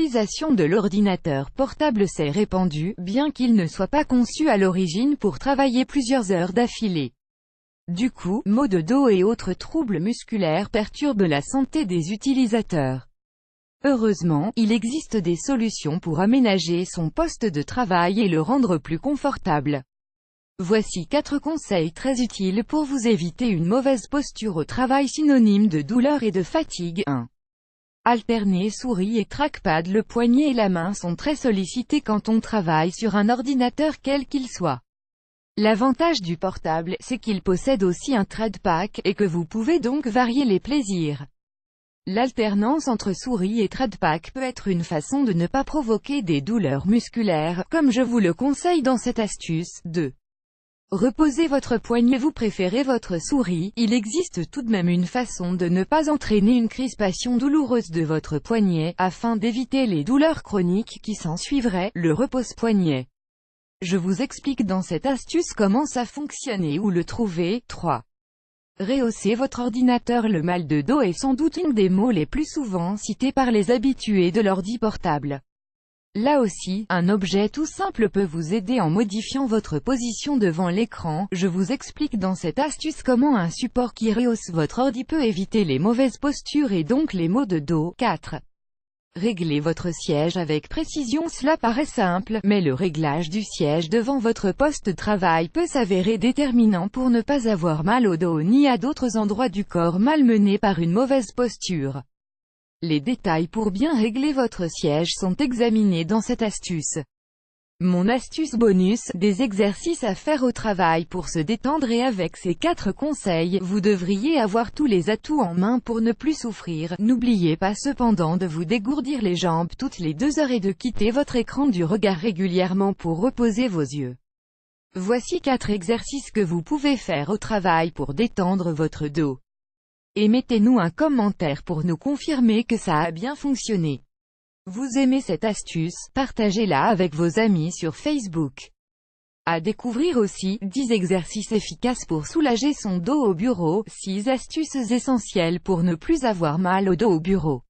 l'utilisation de l'ordinateur portable s'est répandue, bien qu'il ne soit pas conçu à l'origine pour travailler plusieurs heures d'affilée. Du coup, maux de dos et autres troubles musculaires perturbent la santé des utilisateurs. Heureusement, il existe des solutions pour aménager son poste de travail et le rendre plus confortable. Voici 4 conseils très utiles pour vous éviter une mauvaise posture au travail synonyme de douleur et de fatigue. 1. Alterner souris et trackpad. Le poignet et la main sont très sollicités quand on travaille sur un ordinateur quel qu'il soit. L'avantage du portable, c'est qu'il possède aussi un trackpad, et que vous pouvez donc varier les plaisirs. L'alternance entre souris et trackpad peut être une façon de ne pas provoquer des douleurs musculaires, comme je vous le conseille dans cette astuce. 2. Reposez votre poignet. Vous préférez votre souris, il existe tout de même une façon de ne pas entraîner une crispation douloureuse de votre poignet, afin d'éviter les douleurs chroniques qui s'ensuivraient, le repose-poignet. Je vous explique dans cette astuce comment ça fonctionne et où le trouver. 3. Rehausser votre ordinateur. Le mal de dos est sans doute une des maux les plus souvent cités par les habitués de l'ordi portable. Là aussi, un objet tout simple peut vous aider en modifiant votre position devant l'écran. Je vous explique dans cette astuce comment un support qui rehausse votre ordi peut éviter les mauvaises postures et donc les maux de dos. 4. Réglez votre siège avec précision. Cela paraît simple, mais le réglage du siège devant votre poste de travail peut s'avérer déterminant pour ne pas avoir mal au dos ni à d'autres endroits du corps malmenés par une mauvaise posture. Les détails pour bien régler votre siège sont examinés dans cette astuce. Mon astuce bonus, des exercices à faire au travail pour se détendre. Et avec ces 4 conseils, vous devriez avoir tous les atouts en main pour ne plus souffrir. N'oubliez pas cependant de vous dégourdir les jambes toutes les 2 heures et de quitter votre écran du regard régulièrement pour reposer vos yeux. Voici 4 exercices que vous pouvez faire au travail pour détendre votre dos. Et mettez-nous un commentaire pour nous confirmer que ça a bien fonctionné. Vous aimez cette astuce, partagez-la avec vos amis sur Facebook. À découvrir aussi, 10 exercices efficaces pour soulager son dos au bureau, 6 astuces essentielles pour ne plus avoir mal au dos au bureau.